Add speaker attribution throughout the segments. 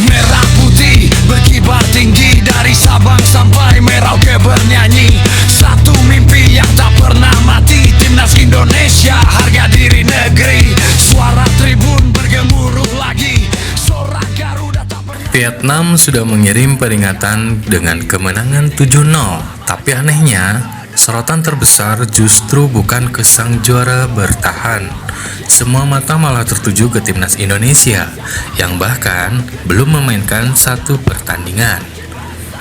Speaker 1: Merah putih berkibar tinggi dari Sabang sampai Merauke bernyanyi. Satu mimpi yang tak pernah mati, timnas Indonesia harga diri negeri. Suara tribun bergemuruh lagi, sorak Garuda tak pernah.
Speaker 2: Vietnam sudah mengirim peringatan dengan kemenangan 7-0. Tapi anehnya, sorotan terbesar justru bukan ke sang juara bertahan. Semua mata malah tertuju ke timnas Indonesia yang bahkan belum memainkan satu pertandingan.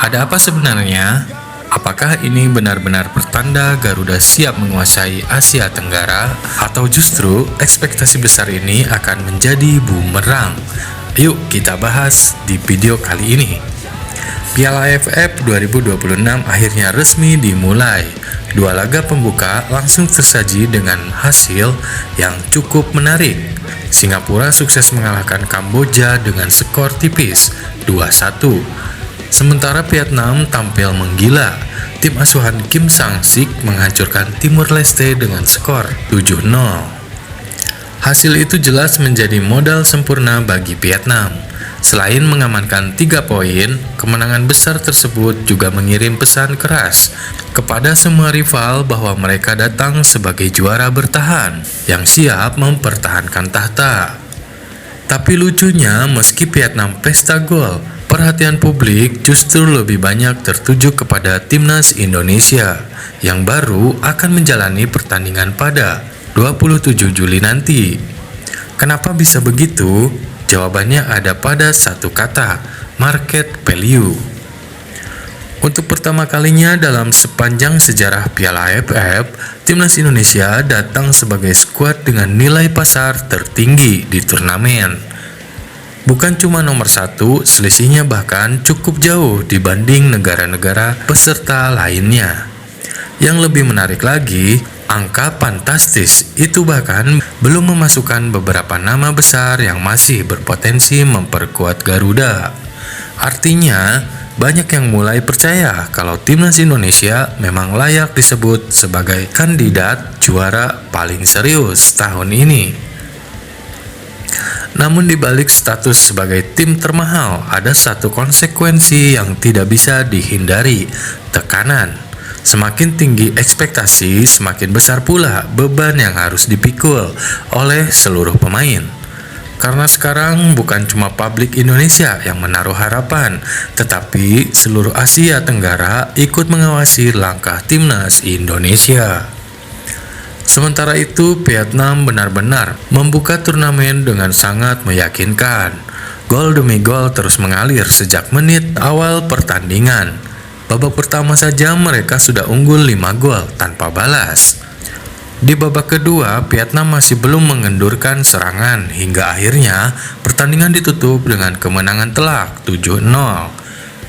Speaker 2: Ada apa sebenarnya? Apakah ini benar-benar pertanda Garuda siap menguasai Asia Tenggara, atau justru ekspektasi besar ini akan menjadi bumerang? Yuk kita bahas di video kali ini. Piala AFF 2026 akhirnya resmi dimulai. Dua laga pembuka langsung tersaji dengan hasil yang cukup menarik. Singapura sukses mengalahkan Kamboja dengan skor tipis 2-1. Sementara Vietnam tampil menggila. Tim asuhan Kim Sang-sik menghancurkan Timur Leste dengan skor 7-0. Hasil itu jelas menjadi modal sempurna bagi Vietnam. Selain mengamankan 3 poin, kemenangan besar tersebut juga mengirim pesan keras kepada semua rival bahwa mereka datang sebagai juara bertahan yang siap mempertahankan tahta. Tapi lucunya, meski Vietnam pesta gol, perhatian publik justru lebih banyak tertuju kepada timnas Indonesia yang baru akan menjalani pertandingan pada 27 Juli nanti. Kenapa bisa begitu? Jawabannya ada pada satu kata, market value. Untuk pertama kalinya dalam sepanjang sejarah Piala AFF, timnas Indonesia datang sebagai skuad dengan nilai pasar tertinggi di turnamen. Bukan cuma nomor 1, selisihnya bahkan cukup jauh dibanding negara-negara peserta lainnya. Yang lebih menarik lagi, angka fantastis itu bahkan belum memasukkan beberapa nama besar yang masih berpotensi memperkuat Garuda. Artinya, banyak yang mulai percaya kalau timnas Indonesia memang layak disebut sebagai kandidat juara paling serius tahun ini. Namun di balik status sebagai tim termahal, ada satu konsekuensi yang tidak bisa dihindari, tekanan. Semakin tinggi ekspektasi, semakin besar pula beban yang harus dipikul oleh seluruh pemain. Karena sekarang bukan cuma publik Indonesia yang menaruh harapan, tetapi seluruh Asia Tenggara ikut mengawasi langkah timnas Indonesia. Sementara itu, Vietnam benar-benar membuka turnamen dengan sangat meyakinkan. Gol demi gol terus mengalir sejak menit awal pertandingan. Babak pertama saja mereka sudah unggul 5 gol tanpa balas. Di babak kedua, Vietnam masih belum mengendurkan serangan hingga akhirnya pertandingan ditutup dengan kemenangan telak 7-0.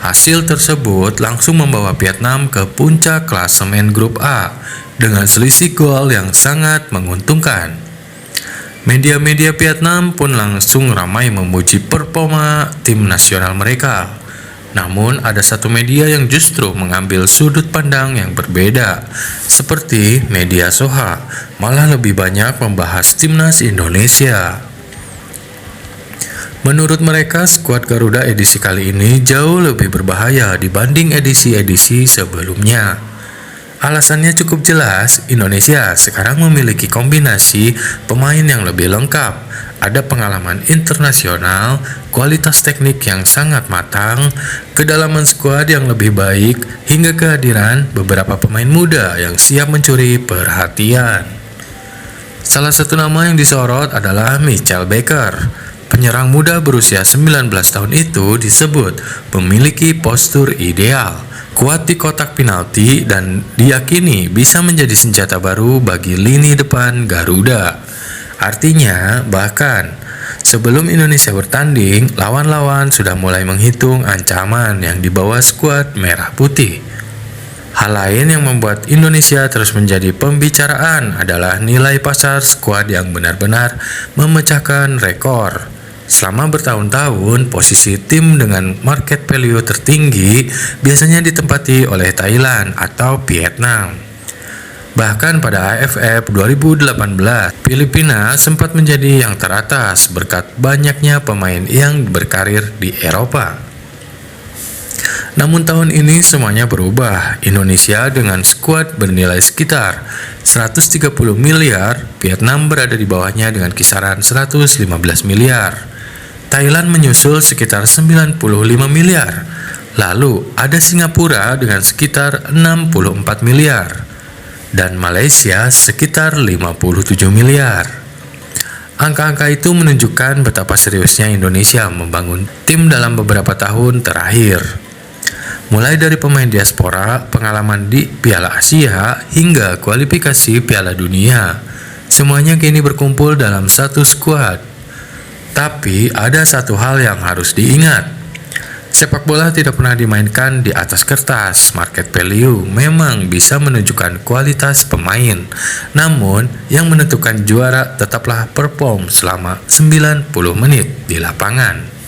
Speaker 2: Hasil tersebut langsung membawa Vietnam ke puncak klasemen grup A dengan selisih gol yang sangat menguntungkan. Media-media Vietnam pun langsung ramai memuji performa tim nasional mereka. Namun ada satu media yang justru mengambil sudut pandang yang berbeda, seperti media Soha, malah lebih banyak membahas timnas Indonesia. Menurut mereka, skuad Garuda edisi kali ini jauh lebih berbahaya dibanding edisi-edisi sebelumnya. Alasannya cukup jelas, Indonesia sekarang memiliki kombinasi pemain yang lebih lengkap. Ada pengalaman internasional, kualitas teknik yang sangat matang, kedalaman skuad yang lebih baik, hingga kehadiran beberapa pemain muda yang siap mencuri perhatian. Salah satu nama yang disorot adalah Michael Baker. Penyerang muda berusia 19 tahun itu disebut memiliki postur ideal, kuat di kotak penalti, dan diyakini bisa menjadi senjata baru bagi lini depan Garuda. Artinya, bahkan sebelum Indonesia bertanding, lawan-lawan sudah mulai menghitung ancaman yang dibawa skuad merah putih. Hal lain yang membuat Indonesia terus menjadi pembicaraan adalah nilai pasar skuad yang benar-benar memecahkan rekor. Selama bertahun-tahun, posisi tim dengan market value tertinggi biasanya ditempati oleh Thailand atau Vietnam. Bahkan pada AFF 2018, Filipina sempat menjadi yang teratas berkat banyaknya pemain yang berkarir di Eropa. Namun tahun ini semuanya berubah. Indonesia dengan skuad bernilai sekitar 130 miliar, Vietnam berada di bawahnya dengan kisaran 115 miliar. Thailand menyusul sekitar 95 miliar. Lalu ada Singapura dengan sekitar 64 miliar. Dan Malaysia sekitar 57 miliar. Angka-angka itu menunjukkan betapa seriusnya Indonesia membangun tim dalam beberapa tahun terakhir. Mulai dari pemain diaspora, pengalaman di Piala Asia, hingga kualifikasi Piala Dunia. Semuanya kini berkumpul dalam satu skuad. Tapi ada satu hal yang harus diingat. Sepak bola tidak pernah dimainkan di atas kertas. Market value memang bisa menunjukkan kualitas pemain. Namun, yang menentukan juara tetaplah perform selama 90 menit di lapangan.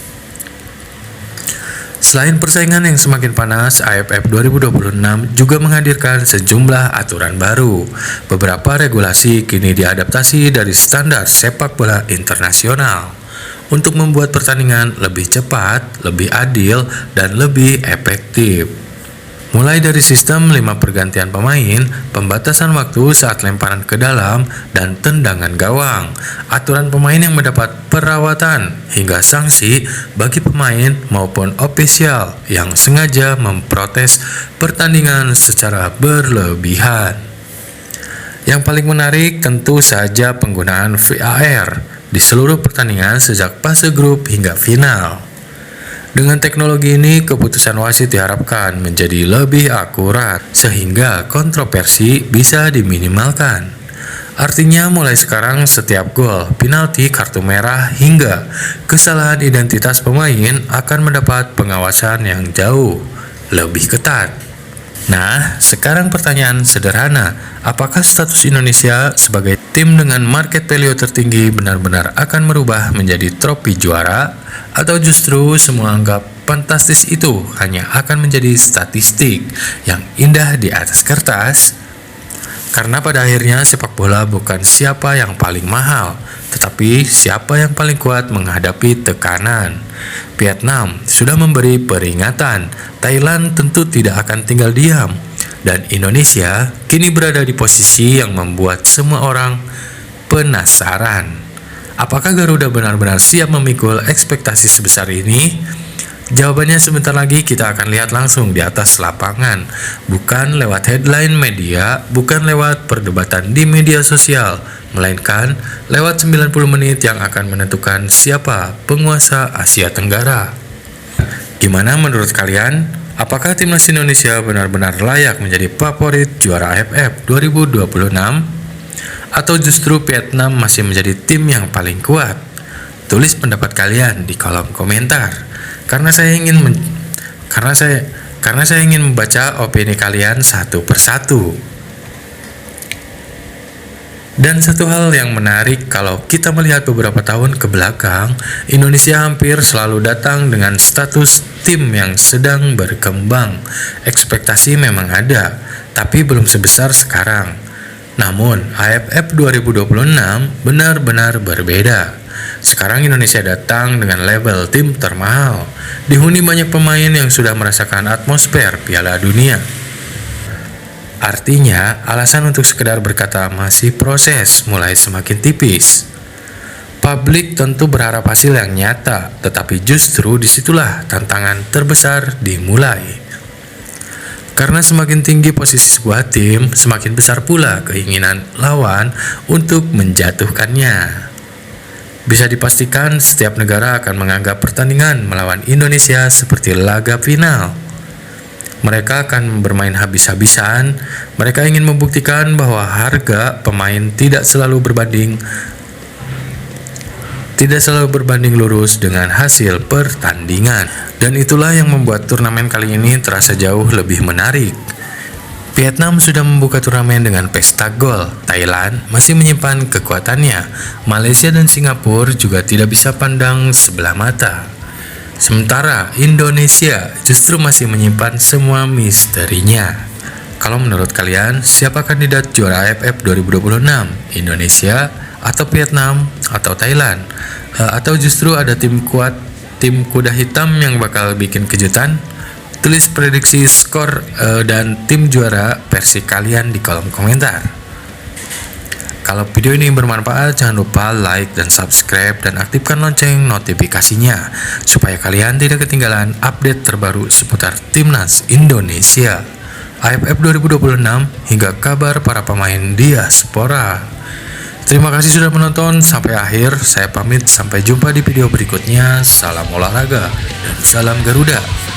Speaker 2: Selain persaingan yang semakin panas, AFF 2026 juga menghadirkan sejumlah aturan baru. Beberapa regulasi kini diadaptasi dari standar sepak bola internasional untuk membuat pertandingan lebih cepat, lebih adil, dan lebih efektif. Mulai dari sistem 5 pergantian pemain, pembatasan waktu saat lemparan ke dalam, dan tendangan gawang, aturan pemain yang mendapat perawatan, hingga sanksi bagi pemain maupun ofisial yang sengaja memprotes pertandingan secara berlebihan. Yang paling menarik tentu saja penggunaan VAR di seluruh pertandingan sejak fase grup hingga final. Dengan teknologi ini, keputusan wasit diharapkan menjadi lebih akurat, sehingga kontroversi bisa diminimalkan. Artinya mulai sekarang setiap gol, penalti, kartu merah, hingga kesalahan identitas pemain akan mendapat pengawasan yang jauh lebih ketat. Nah, sekarang pertanyaan sederhana, apakah status Indonesia sebagai tim dengan market value tertinggi benar-benar akan merubah menjadi trofi juara? Atau justru semua anggap fantastis itu hanya akan menjadi statistik yang indah di atas kertas? Karena pada akhirnya sepak bola bukan siapa yang paling mahal, tetapi siapa yang paling kuat menghadapi tekanan. Vietnam sudah memberi peringatan, Thailand tentu tidak akan tinggal diam, dan Indonesia kini berada di posisi yang membuat semua orang penasaran. Apakah Garuda benar-benar siap memikul ekspektasi sebesar ini? Jawabannya sebentar lagi kita akan lihat langsung di atas lapangan, bukan lewat headline media, bukan lewat perdebatan di media sosial, melainkan lewat 90 menit yang akan menentukan siapa penguasa Asia Tenggara. Gimana menurut kalian? Apakah timnas Indonesia benar-benar layak menjadi favorit juara AFF 2026? Atau justru Vietnam masih menjadi tim yang paling kuat? Tulis pendapat kalian di kolom komentar. Karena saya ingin membaca opini kalian satu persatu. Dan satu hal yang menarik, kalau kita melihat beberapa tahun ke belakang, Indonesia hampir selalu datang dengan status tim yang sedang berkembang. Ekspektasi memang ada, tapi belum sebesar sekarang. Namun, AFF 2026 benar-benar berbeda. Sekarang Indonesia datang dengan label tim termahal, dihuni banyak pemain yang sudah merasakan atmosfer Piala Dunia. Artinya, alasan untuk sekedar berkata masih proses mulai semakin tipis. Publik tentu berharap hasil yang nyata, tetapi justru disitulah tantangan terbesar dimulai. Karena semakin tinggi posisi sebuah tim, semakin besar pula keinginan lawan untuk menjatuhkannya. Bisa dipastikan setiap negara akan menganggap pertandingan melawan Indonesia seperti laga final. Mereka akan bermain habis-habisan. Mereka ingin membuktikan bahwa harga pemain tidak selalu berbanding lurus dengan hasil pertandingan. Dan itulah yang membuat turnamen kali ini terasa jauh lebih menarik. Vietnam sudah membuka turnamen dengan pesta gol. Thailand masih menyimpan kekuatannya. Malaysia dan Singapura juga tidak bisa pandang sebelah mata. Sementara Indonesia justru masih menyimpan semua misterinya. Kalau menurut kalian, siapa kandidat juara AFF 2026? Indonesia atau Vietnam atau Thailand? Atau justru ada tim kuat, tim kuda hitam yang bakal bikin kejutan? Tulis prediksi skor dan tim juara versi kalian di kolom komentar. Kalau video ini bermanfaat, jangan lupa like dan subscribe dan aktifkan lonceng notifikasinya supaya kalian tidak ketinggalan update terbaru seputar Timnas Indonesia AFF 2026 hingga kabar para pemain diaspora. Terima kasih sudah menonton sampai akhir. Saya pamit, sampai jumpa di video berikutnya. Salam olahraga dan salam Garuda.